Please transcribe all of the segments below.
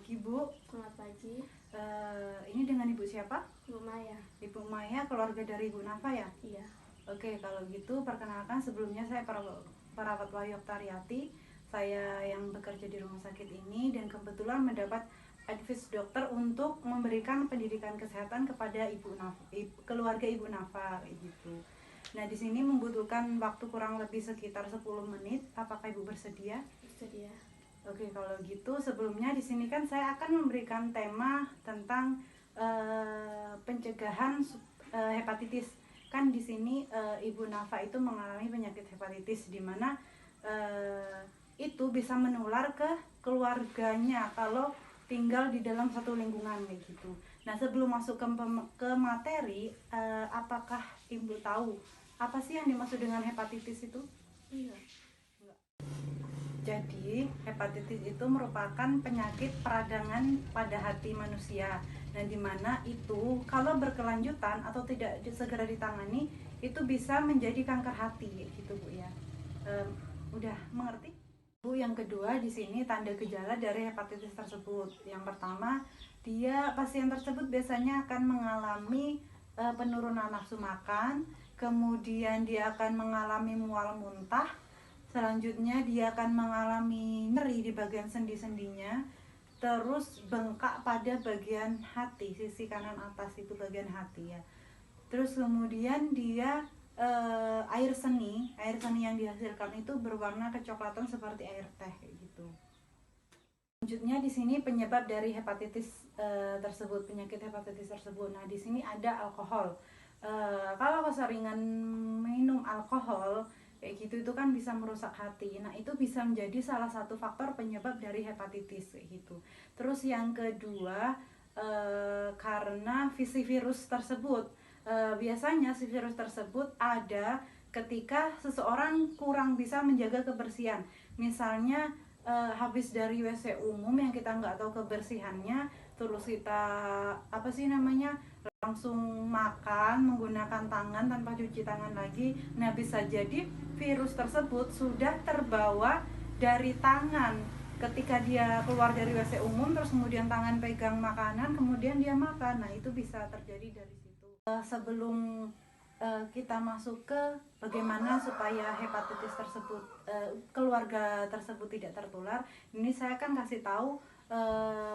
pagi, Bu. Selamat pagi. Ini dengan Ibu siapa? Ibu Maya. Ibu Maya, keluarga dari Ibu Nafa ya? Iya. Oke, kalau gitu perkenalkan, sebelumnya saya perawat Wahyu Oktariati. Saya yang bekerja di rumah sakit ini dan kebetulan mendapat advice dokter untuk memberikan pendidikan kesehatan kepada keluarga Ibu Nafa gitu. Nah, di sini membutuhkan waktu kurang lebih sekitar 10 menit. Apakah Ibu bersedia? Bersedia. Oke, kalau gitu sebelumnya di sini kan saya akan memberikan tema tentang pencegahan hepatitis. Kan di sini Ibu Nafa itu mengalami penyakit hepatitis di mana itu bisa menular ke keluarganya kalau tinggal di dalam satu lingkungan kayak gitu. Nah, sebelum masuk ke materi, apakah Ibu tahu apa sih yang dimaksud dengan hepatitis itu? Iya. Jadi, hepatitis itu merupakan penyakit peradangan pada hati manusia. Nah, di mana itu kalau berkelanjutan atau tidak segera ditangani, itu bisa menjadi kanker hati, gitu Bu ya. Udah mengerti? Bu, yang kedua di sini tanda gejala dari hepatitis tersebut. Yang pertama, pasien tersebut biasanya akan mengalami penurunan nafsu makan, kemudian dia akan mengalami mual muntah. Selanjutnya dia akan mengalami nyeri di bagian sendi-sendinya, terus bengkak pada bagian hati, sisi kanan atas itu bagian hati ya. Terus kemudian dia air seni yang dihasilkan itu berwarna kecoklatan seperti air teh gitu. Selanjutnya di sini penyebab dari hepatitis tersebut, penyakit hepatitis tersebut. Nah, di sini ada alkohol. Kalau keseringan minum alkohol kayak gitu itu kan bisa merusak hati. Nah, itu bisa menjadi salah satu faktor penyebab dari hepatitis kayak gitu. Terus yang kedua, karena si virus tersebut, biasanya si virus tersebut ada ketika seseorang kurang bisa menjaga kebersihan. Misalnya habis dari WC umum yang kita nggak tahu kebersihannya, terus kita langsung makan menggunakan tangan tanpa cuci tangan lagi. Nah, bisa jadi virus tersebut sudah terbawa dari tangan ketika dia keluar dari WC umum, terus kemudian tangan pegang makanan, kemudian dia makan. Nah, itu bisa terjadi dari situ. Sebelum kita masuk ke bagaimana supaya hepatitis tersebut, keluarga tersebut tidak tertular, ini saya akan kasih tahu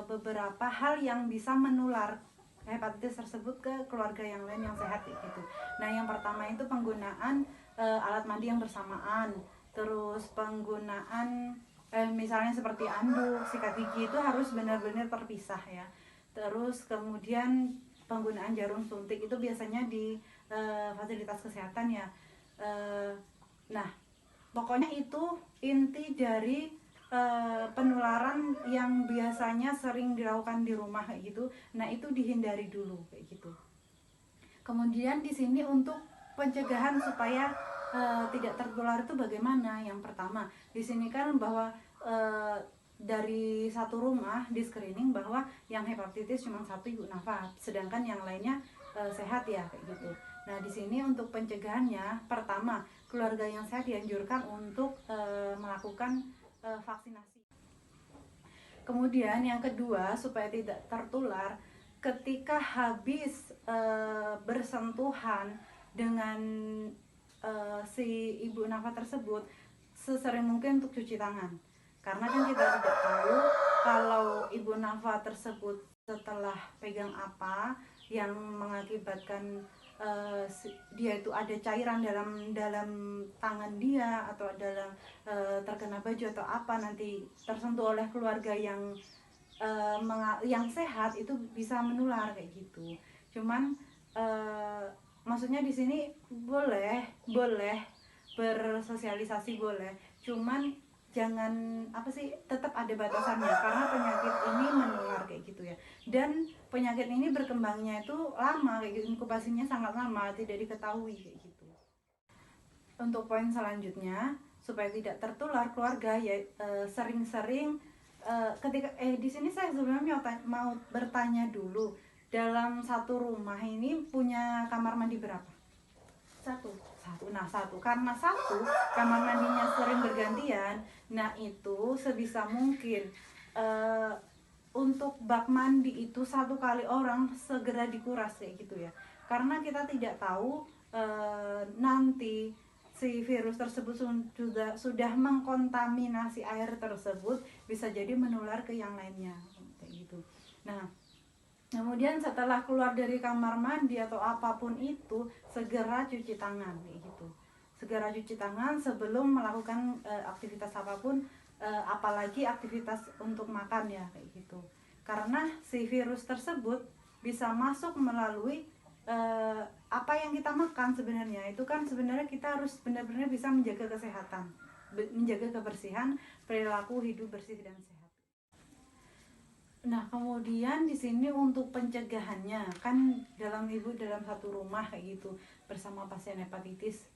beberapa hal yang bisa menular hepatitis tersebut ke keluarga yang lain yang sehat gitu. Nah, yang pertama itu penggunaan alat mandi yang bersamaan, terus penggunaan misalnya seperti anduk, sikat gigi itu harus benar-benar terpisah ya. Terus kemudian penggunaan jarum suntik itu biasanya di fasilitas kesehatan ya. Nah, pokoknya itu inti dari penularan yang biasanya sering dilakukan di rumah kayak gitu. Nah, itu dihindari dulu kayak gitu. Kemudian di sini untuk pencegahan supaya tidak tertular itu bagaimana? Yang pertama, di sini kan bahwa dari satu rumah di screening bahwa yang hepatitis cuma satu Ibu Nafa, sedangkan yang lainnya sehat ya kayak gitu. Nah, di sini untuk pencegahannya, pertama, keluarga yang sehat dianjurkan untuk melakukan vaksinasi. Kemudian yang kedua, supaya tidak tertular, ketika habis bersentuhan dengan si Ibu Nafa tersebut, sesering mungkin untuk cuci tangan. Karena kan kita tidak tahu kalau Ibu Nafa tersebut setelah pegang apa yang mengakibatkan dia itu ada cairan dalam tangan dia atau dalam terkena baju atau apa, nanti tersentuh oleh keluarga yang sehat, itu bisa menular kayak gitu. Cuman maksudnya di sini boleh bersosialisasi, boleh, cuman jangan tetap ada batasannya karena penyakit ini menular kayak gitu ya. Dan penyakit ini berkembangnya itu lama kayak gitu, inkubasinya sangat lama, tidak diketahui kayak gitu. Untuk poin selanjutnya, supaya tidak tertular keluarga ya, sering-sering ketika di sini saya sebenarnya mau bertanya dulu, dalam satu rumah ini punya kamar mandi berapa? Satu. Nah, karena satu kamar mandinya sering bergantian, nah itu sebisa mungkin untuk untuk bak mandi itu 1 kali orang segera dikuras kayak gitu ya, karena kita tidak tahu nanti si virus tersebut sudah mengkontaminasi air tersebut, bisa jadi menular ke yang lainnya kayak gitu. Nah, kemudian setelah keluar dari kamar mandi atau apapun itu, segera cuci tangan kayak gitu. Segera cuci tangan sebelum melakukan aktivitas apapun, apalagi aktivitas untuk makan ya kayak gitu. Karena si virus tersebut bisa masuk melalui apa yang kita makan sebenarnya. Itu kan sebenarnya kita harus benar-benar bisa menjaga kesehatan, menjaga kebersihan, perilaku hidup bersih dan sehat. Nah, kemudian di sini untuk pencegahannya kan dalam satu rumah kayak gitu bersama pasien hepatitis,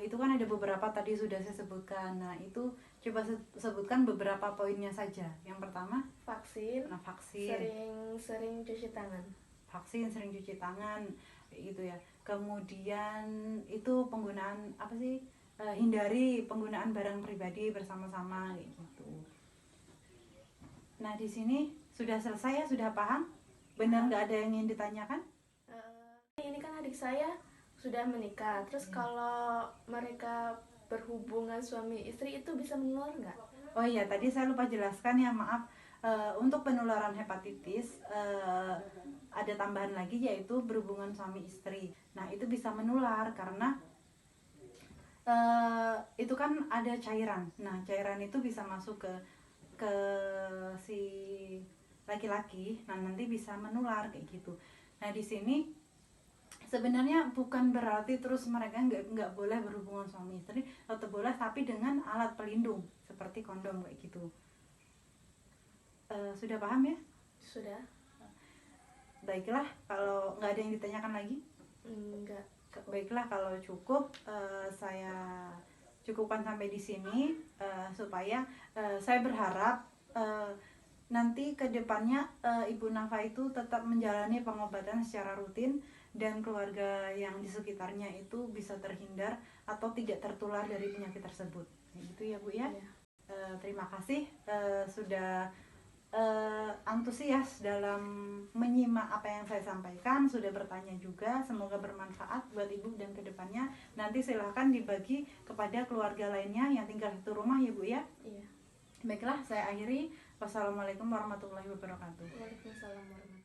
itu kan ada beberapa tadi sudah saya sebutkan. Nah, itu coba sebutkan beberapa poinnya saja. Yang pertama, Vaksin. vaksin. Sering cuci tangan. Vaksin, sering cuci tangan kayak gitu ya. Kemudian itu penggunaan apa sih? Hindari penggunaan barang pribadi bersama-sama kayak gitu. Nah, di sini sudah selesai ya, sudah paham? Benar nggak ada yang ingin ditanyakan? Ini kan adik saya sudah menikah. Terus kalau mereka berhubungan suami istri itu bisa menular nggak? Oh iya, tadi saya lupa jelaskan ya, maaf. Untuk penularan hepatitis ada tambahan lagi, yaitu berhubungan suami istri. Nah, itu bisa menular karena itu kan ada cairan. Nah, cairan itu bisa masuk ke si laki-laki. Nah, nanti bisa menular kayak gitu. Nah, di sini sebenarnya bukan berarti terus mereka nggak boleh berhubungan suami istri, atau boleh tapi dengan alat pelindung seperti kondom kayak gitu. Sudah paham ya? Sudah. Baiklah, kalau nggak ada yang ditanyakan lagi. Enggak. Baiklah, kalau cukup saya cukupkan sampai di sini, supaya saya berharap nanti ke depannya Ibu Nafa itu tetap menjalani pengobatan secara rutin dan keluarga yang di sekitarnya itu bisa terhindar atau tidak tertular dari penyakit tersebut. Gitu ya, Bu ya. Iya. Terima kasih sudah antusias dalam menyimak apa yang saya sampaikan, sudah bertanya juga. Semoga bermanfaat buat Ibu dan kedepannya. Nanti silahkan dibagi kepada keluarga lainnya yang tinggal satu rumah ya, Bu ya. Iya. Baiklah, saya akhiri. Wassalamualaikum warahmatullahi wabarakatuh. Waalaikumsalam warahmatullahi wabarakatuh.